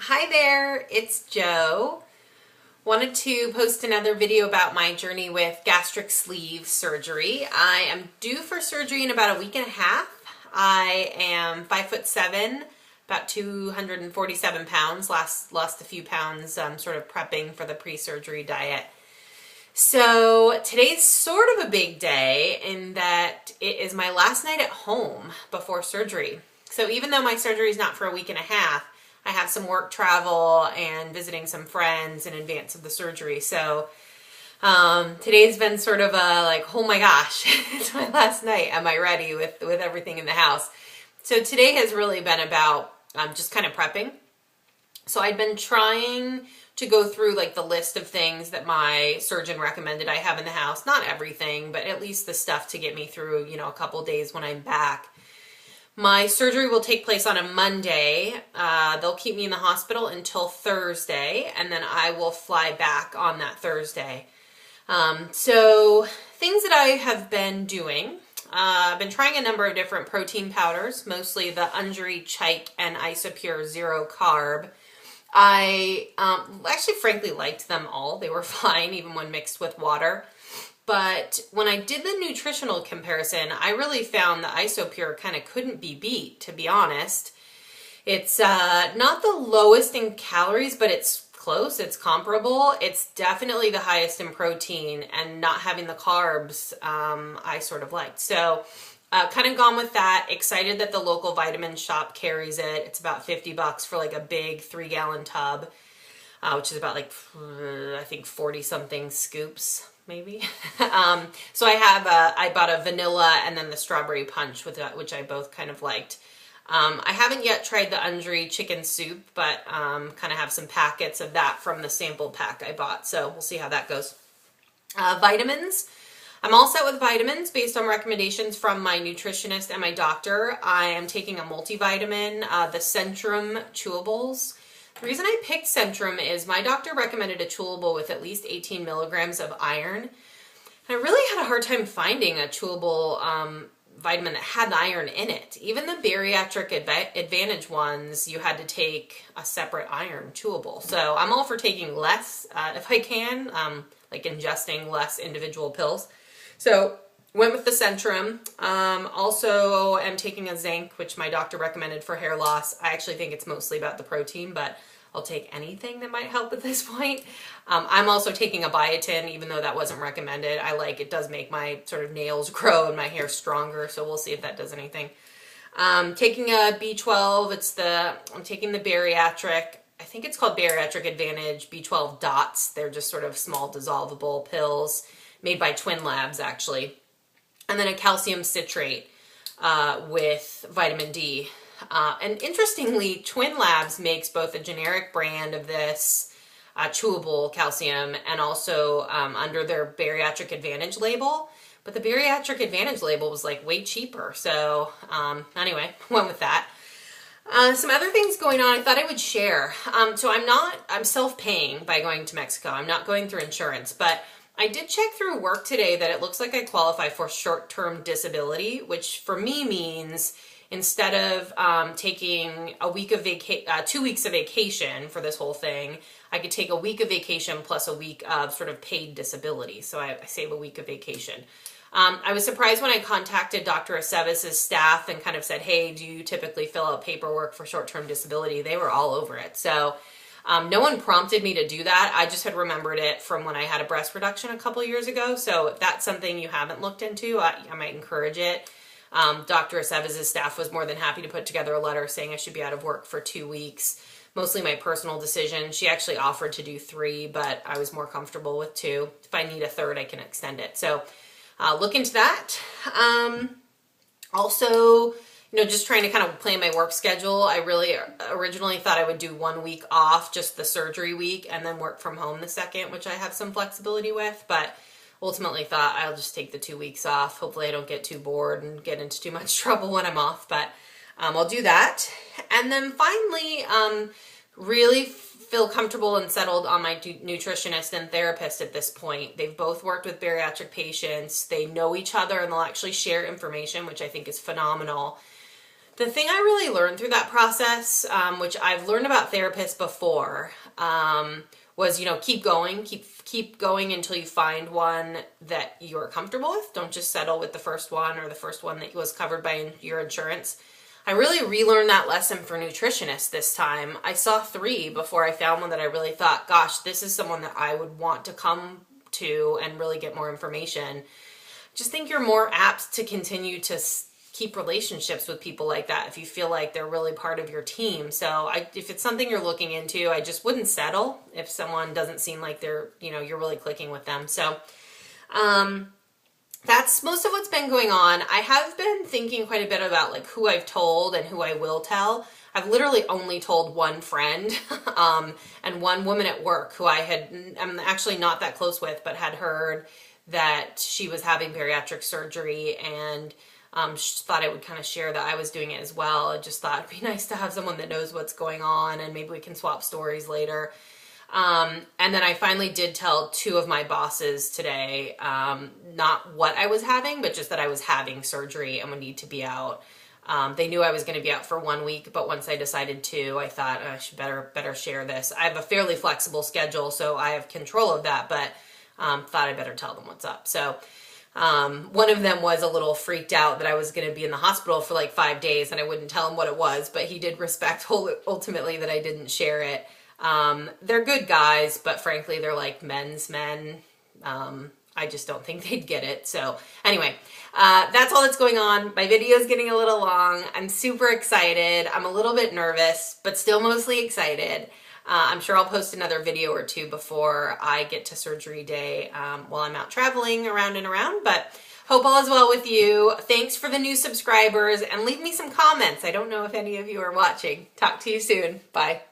Hi there, it's Jo. Wanted to post another video about my journey with gastric sleeve surgery. I am due for surgery in about a week and a half. I am 5'7", about 247 pounds, lost a few pounds sort of prepping for the pre-surgery diet. So today's sort of a big day in that it is my last night at home before surgery. So even though my surgery is not for a week and a half, I have some work travel and visiting some friends in advance of the surgery. So today's been sort of a like, oh my gosh, it's my last night. Am I ready with everything in the house? So today has really been about just kind of prepping. So I'd been trying to go through like the list of things that my surgeon recommended I have in the house. Not everything, but at least the stuff to get me through, a couple days when I'm back. My surgery will take place on a Monday. They'll keep me in the hospital until Thursday, and then I will fly back on that Thursday. So things that I have been doing, I've been trying a number of different protein powders, mostly the Undri, Chike, and Isopure Zero Carb. I actually frankly liked them all. They were fine, even when mixed with water. But when I did the nutritional comparison, I really found the Isopure kind of couldn't be beat, to be honest. It's not the lowest in calories, but it's close, it's comparable. It's definitely the highest in protein, and not having the carbs I sort of liked. So kind of gone with that. Excited that the local vitamin shop carries it. It's about $50 for like a big 3-gallon tub, which is about like, I think 40 something scoops. Maybe. So I bought a vanilla and then the strawberry punch which I both kind of liked. I haven't yet tried the Undri chicken soup, but kind of have some packets of that from the sample pack I bought. So we'll see how that goes. Vitamins. I'm all set with vitamins based on recommendations from my nutritionist and my doctor. I am taking a multivitamin, the Centrum chewables. The reason I picked Centrum is my doctor recommended a chewable with at least 18 milligrams of iron. And I really had a hard time finding a chewable vitamin that had the iron in it. Even the bariatric advantage ones, you had to take a separate iron chewable. So I'm all for taking less if I can, like ingesting less individual pills. So went with the Centrum. Also am taking a zinc, which my doctor recommended for hair loss. I actually think it's mostly about the protein, but I'll take anything that might help at this point. I'm also taking a biotin, even though that wasn't recommended. It does make my sort of nails grow and my hair stronger, so we'll see if that does anything. Taking a B12, I'm taking the bariatric, I think it's called Bariatric Advantage B12 dots. They're just sort of small dissolvable pills made by Twin Labs, actually. And then a calcium citrate with vitamin D. And interestingly, Twin Labs makes both a generic brand of this chewable calcium and also under their Bariatric Advantage label. But the Bariatric Advantage label was like way cheaper. So anyway, went with that. Some other things going on I thought I would share. So I'm self-paying by going to Mexico. I'm not going through insurance, but I did check through work today that it looks like I qualify for short-term disability, which for me means instead of taking a week of 2 weeks of vacation for this whole thing, I could take a week of vacation plus a week of sort of paid disability. So I save a week of vacation. I was surprised when I contacted Dr. Aceves' staff and kind of said, hey, do you typically fill out paperwork for short-term disability? They were all over it. So no one prompted me to do that. I just had remembered it from when I had a breast reduction a couple years ago. So if that's something you haven't looked into, I might encourage it. Dr. Aceves' staff was more than happy to put together a letter saying I should be out of work for 2 weeks. Mostly my personal decision. She actually offered to do 3, but I was more comfortable with 2. If I need a third, I can extend it. So look into that. Also, just trying to kind of plan my work schedule. I really originally thought I would do 1 week off, just the surgery week, and then work from home the second, which I have some flexibility with, but ultimately thought I'll just take the 2 weeks off. Hopefully I don't get too bored and get into too much trouble when I'm off, but I'll do that. And then finally, really feel comfortable and settled on my nutritionist and therapist at this point. They've both worked with bariatric patients. They know each other and they'll actually share information, which I think is phenomenal. The thing I really learned through that process, which I've learned about therapists before, was, keep going, keep going until you find one that you're comfortable with. Don't just settle with the first one or the first one that was covered by your insurance. I really relearned that lesson for nutritionists this time. I saw 3 before I found one that I really thought, gosh, this is someone that I would want to come to and really get more information. Just think you're more apt to continue to keep relationships with people like that if you feel like they're really part of your team. So if it's something you're looking into, I just wouldn't settle if someone doesn't seem like they're, you're really clicking with them. So that's most of what's been going on. I have been thinking quite a bit about like who I've told and who I will tell. I've literally only told one friend and one woman at work who I'm actually not that close with, but had heard that she was having bariatric surgery, and she thought I would kind of share that I was doing it as well. I just thought it'd be nice to have someone that knows what's going on, and maybe we can swap stories later. And then I finally did tell 2 of my bosses today, not what I was having, but just that I was having surgery and would need to be out. They knew I was going to be out for 1 week, but once I decided to, I thought I should better share this. I have a fairly flexible schedule, so I have control of that, but thought I better tell them what's up. So one of them was a little freaked out that I was going to be in the hospital for like 5 days and I wouldn't tell him what it was, but he did respect ultimately that I didn't share it. They're good guys, but frankly, they're like men's men. I just don't think they'd get it. So anyway, that's all that's going on. My video is getting a little long. I'm super excited. I'm a little bit nervous, but still mostly excited. I'm sure I'll post another video or 2 before I get to surgery day while I'm out traveling around and around, but hope all is well with you. Thanks for the new subscribers, and leave me some comments. I don't know if any of you are watching. Talk to you soon. Bye.